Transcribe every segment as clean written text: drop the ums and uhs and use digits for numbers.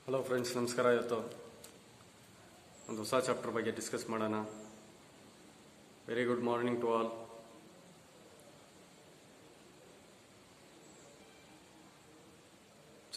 Hello friends, ನಮಸ್ಕಾರ. ಇವತ್ತು ಒಂದು ಹೊಸ ಚಾಪ್ಟರ್ ಬಗ್ಗೆ ಡಿಸ್ಕಸ್ ಮಾಡೋಣ. Very good morning to all.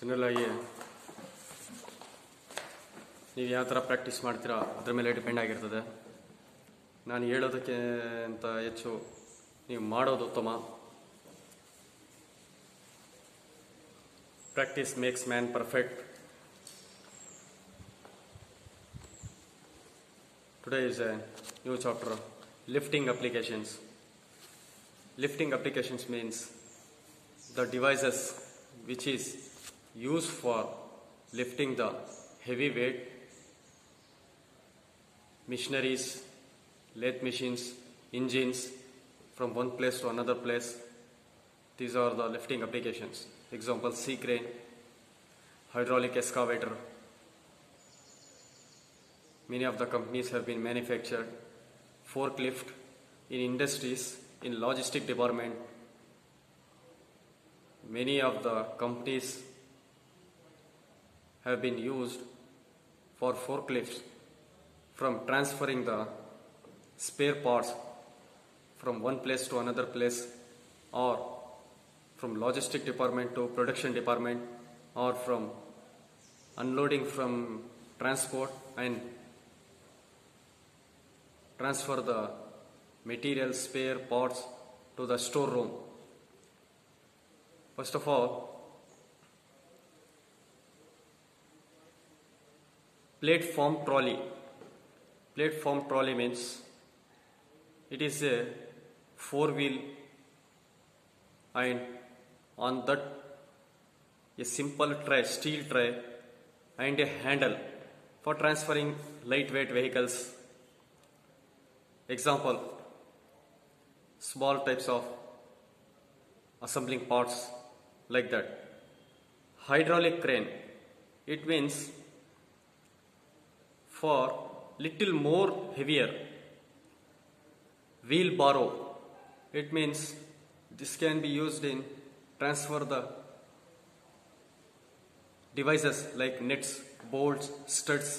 General ಆಗಿ ನೀವು ಯಾವ ಥರ ಪ್ರಾಕ್ಟೀಸ್ ಮಾಡ್ತೀರಾ ಅದ್ರ ಮೇಲೆ ಡಿಪೆಂಡ್ ಆಗಿರ್ತದೆ. ನಾನು ಹೇಳೋದಕ್ಕೆ ಅಂತ ಹೆಚ್ಚು ನೀವು ಮಾಡೋದು ಉತ್ತಮ. Practice makes man perfect. Today is a new chapter, lifting applications. Lifting applications means the devices which is used for lifting the heavy weight, machineries, lathe machines, engines from one place to another place. These are the lifting applications. Example, sea crane, hydraulic excavator. Many of the companies have been manufactured. Forklift in industries, in logistic department. Many of the companies have been used for forklifts, from transferring the spare parts from one place to another place, or from logistic department to production department, or from unloading from transport and transfer the material, spare parts to the storeroom. First of all, platform trolley. Platform trolley means it is a four-wheel, and on that a simple tray, steel tray, and a handle for transferring lightweight vehicles. Example, small types of assembling parts like that. Hydraulic crane, it means for little more heavier. Wheelbarrow, it means this can be used in transfer the devices like nuts, bolts, studs.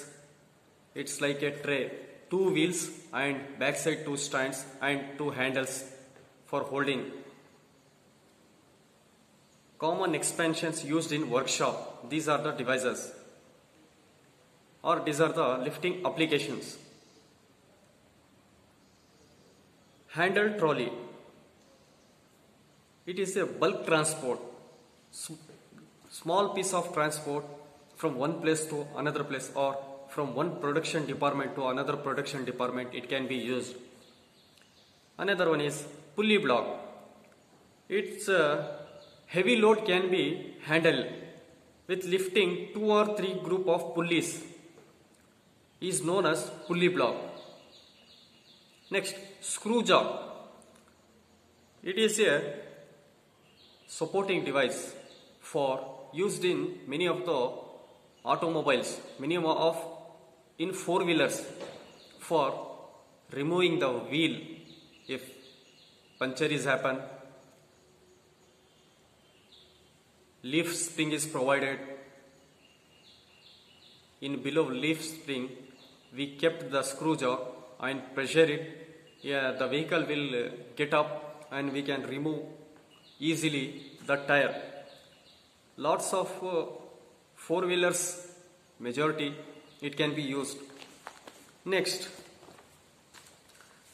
It's like a tray. Two wheels and backside two stands and two handles for holding. Common expansions used in workshop. These are the devices, or these are the lifting applications. Handle trolley. It is a bulk transport. Small piece of transport from one place to another place, or from one production department to another production department, it can be used. Another one is pulley block. Its heavy load can be handled with lifting two or three group of pulleys, is known as pulley block. Next, screw jaw. It is a supporting device for used in many of the automobiles, many of in four-wheelers, for removing the wheel if puncture is happen. Leaf spring is provided. In below leaf spring, we kept the screw jaw and pressure it. The vehicle will get up and we can remove easily the tire. Lots of four-wheelers, majority, it can be used. Next,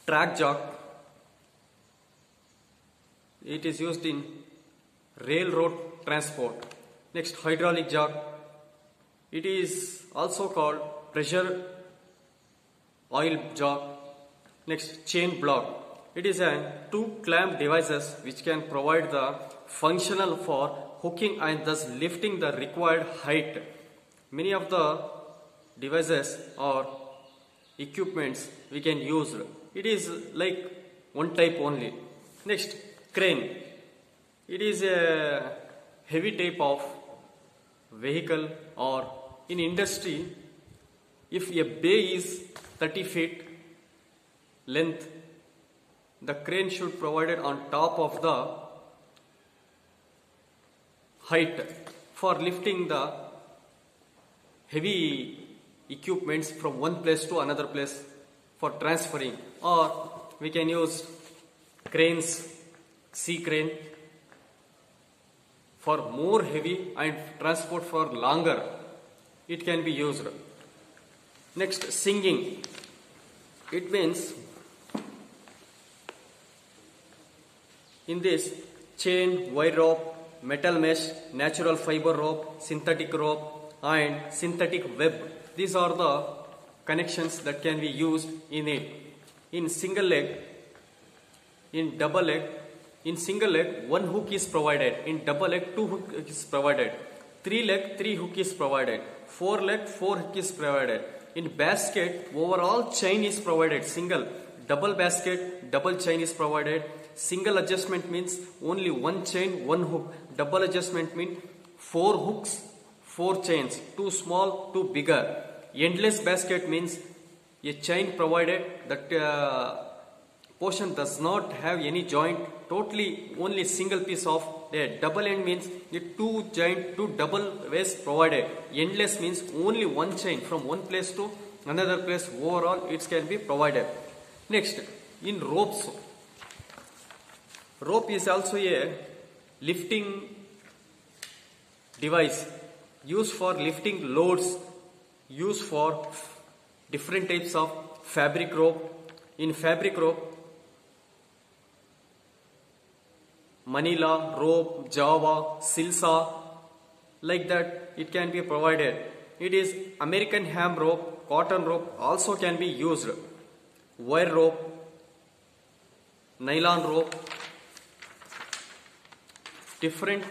track jack. It is used in railroad transport. Next, hydraulic jack. It is also called pressure oil jack. Next, chain block. It is a two clamp devices which can provide the functional for hooking and thus lifting the required height. Many of the devices or equipments we can use. It is like one type only. Next, crane. It is a heavy type of vehicle, or in industry, if a bay is 30 feet length, the crane should be provided on top of the height for lifting the heavy equipments from one place to another place for transferring, or we can use cranes, sea crane for more heavy and transport for longer. It can be used. Next, singing. It means in this chain, wire rope, metal mesh, natural fiber rope, synthetic rope and synthetic web. These are the connections that can be used in it. In single leg, in double leg, in single leg, one hook is provided. In double leg, two hook is provided. Three leg, three hook is provided. Four leg, four hook is provided. In basket, overall chain is provided. Single, double basket, double chain is provided. Single adjustment means only one chain, one hook. Double adjustment means four hooks, four chains. Too small, too bigger. Endless basket means a chain provided that portion does not have any joint, totally only single piece of a double end means a two joint, two double ways provided. Endless means only one chain from one place to another place, overall it can be provided. Next, in ropes. Rope is also a lifting device used for lifting loads, used for different types of fabric rope. In fabric rope, Manila, rope, Java, Silsa, like that it can be provided. It is American ham rope, cotton rope also can be used. Wire rope, nylon rope, different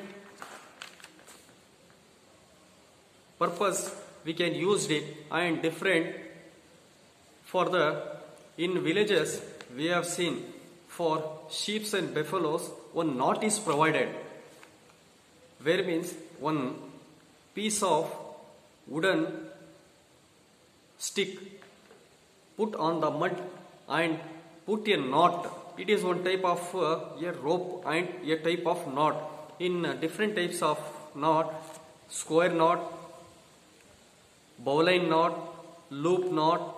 purpose we can use it, and different for the in villages we have seen for sheep and buffaloes one knot is provided, where means one piece of wooden stick put on the mud and put a knot. It is one type of a rope and a type of knot. In different types of knot, square knot, bowline knot, loop knot,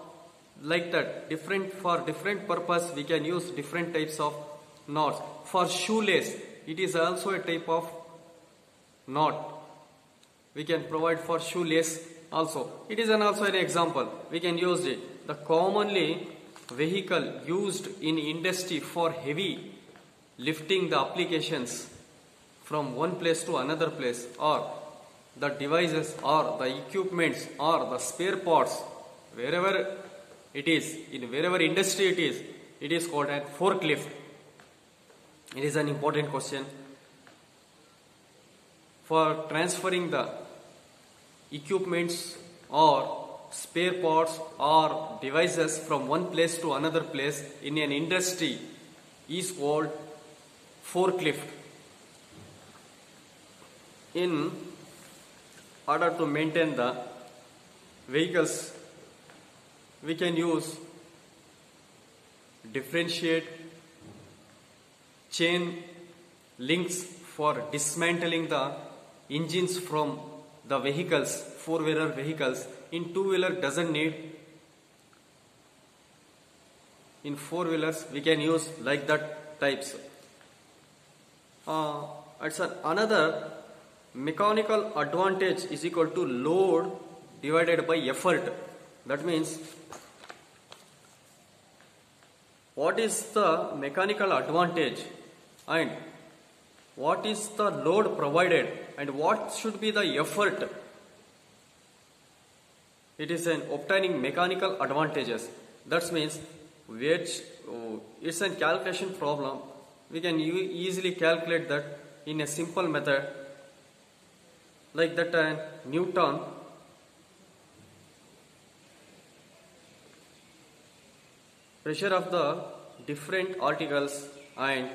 like that. Different for different purpose we can use different types of knots. For shoelace, it is also a type of knot. We can provide for shoelace also. It is also an example. We can use it. The commonly vehicle used in industry for heavy lifting the applications from one place to another place, or the devices or the equipments or the spare parts, wherever it is, in wherever industry it is called a forklift. It is an important question. For transferring the equipments or spare parts or devices from one place to another place in an industry is called forklift. In order to maintain the vehicles, we can use differentiate chain links for dismantling the engines from the vehicles, four-wheeler vehicles. In two-wheeler doesn't need. In four-wheelers we can use like that types. It's another mechanical advantage is equal to load divided by effort. That means, what is the mechanical advantage and what is the load provided and what should be the effort? It is an obtaining mechanical advantages. That means which it's a calculation problem. We can easily calculate that in a simple method, like that Newton pressure of the different articles and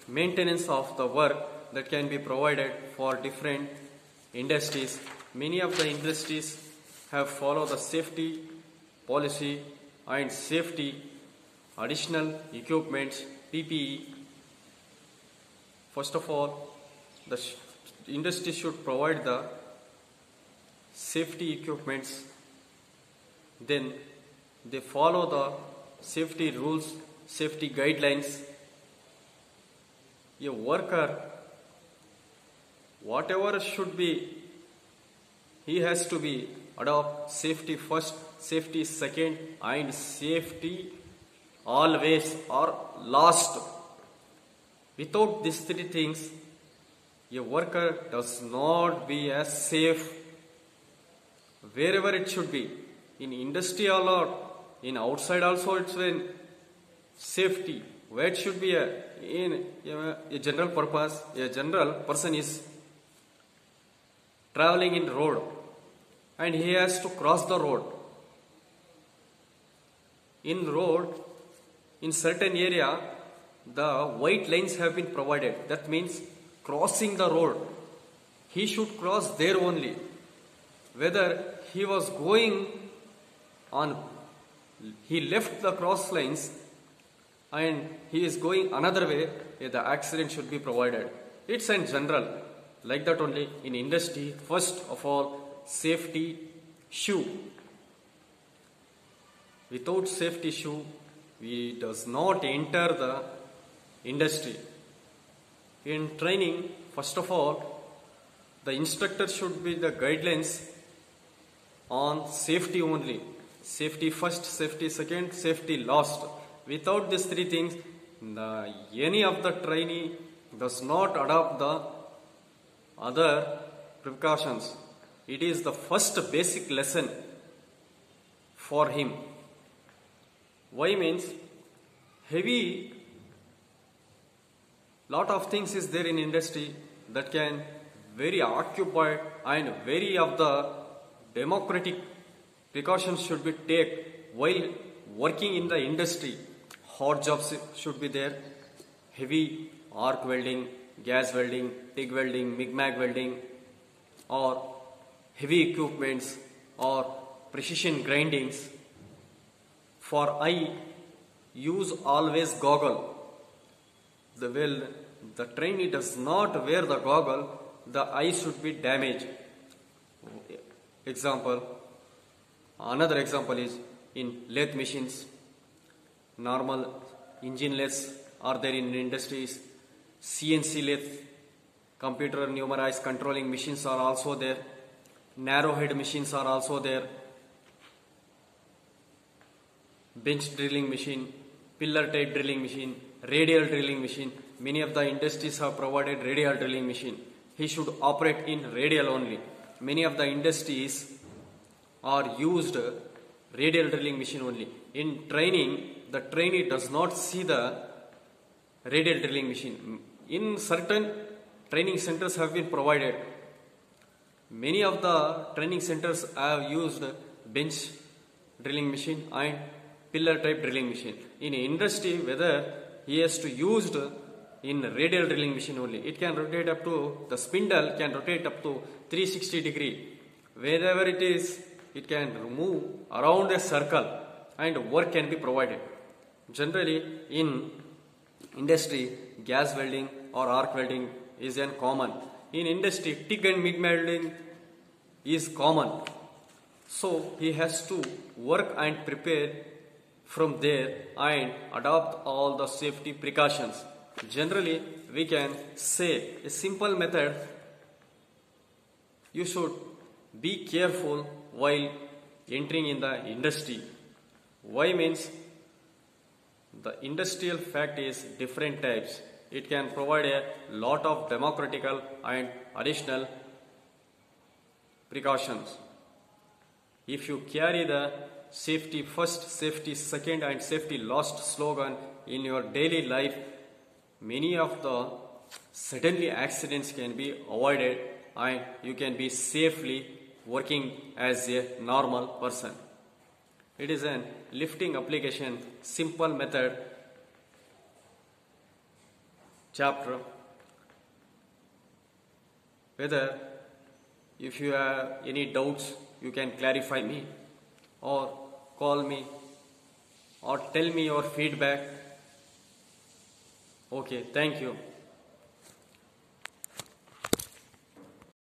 maintenance of the work that can be provided for different industries. Many of the industries have followed the safety policy and safety additional equipments, PPE. First of all, the industry should provide the safety equipments, then they follow the safety rules, safety guidelines. A worker, whatever should be, he has to be adopt safety first, safety second, and safety always or last. Without these three things, a worker does not be as safe wherever it should be. In industry or in outside also, it's when safety. Where it should be in a general purpose, a general person is traveling in road and he has to cross the road. In road, in certain area, the white lines have been provided. That means crossing the road. He should cross there only. Whether he was going on, he left the cross lines and he is going another way, the accident should be provided. It's in general. Like that only in industry, first of all, safety shoe. Without safety shoe, we does not enter the industry. In training, first of all, the instructor should be the guidelines on safety only. Safety first, safety second, safety last. Without these three things, any of the trainee does not adopt the other precautions. It is the first basic lesson for him. Why means heavy lot of things is there in industry that can very occupied and very of the democratic precautions should be taken while working in the industry. Hot jobs should be there, heavy arc welding, gas welding, TIG welding, MIG-MAG welding, or heavy equipments or precision grindings. For eye, use always goggle. The trainee does not wear the goggle, the eye should be damaged. Another example is in lathe machines. Normal engine lathes are there in industries. CNC lathe, computer numerized controlling machines are also there. Narrow head machines are also there. Bench drilling machine, pillar type drilling machine, radial drilling machine. Many of the industries have provided radial drilling machine. He should operate in radial only. Many of the industries are used radial drilling machine only. In training, the trainee does not see the radial drilling machine. In certain training centers have been provided. Many of the training centers have used bench drilling machine and pillar type drilling machine. In industry, whether he has to use in radial drilling machine only. It can rotate up to, the spindle can rotate up to 360 degree. Wherever it is, it can move around a circle and work can be provided. Generally, in industry, gas welding or arc welding is common. In industry, TIG and MIG welding is common. So, he has to work and prepare from there and adopt all the safety precautions. Generally, we can say a simple method. You should be careful while entering in the industry. Why means the industrial fact is different types. It can provide a lot of democratical and additional precautions. If you carry the safety first, safety second and safety last slogan in your daily life, many of the suddenly accidents can be avoided and you can be safely working as a normal person. It is an lifting application, simple method chapter. Whether if you have any doubts, you can clarify me or call me or tell me your feedback. Okay, thank you.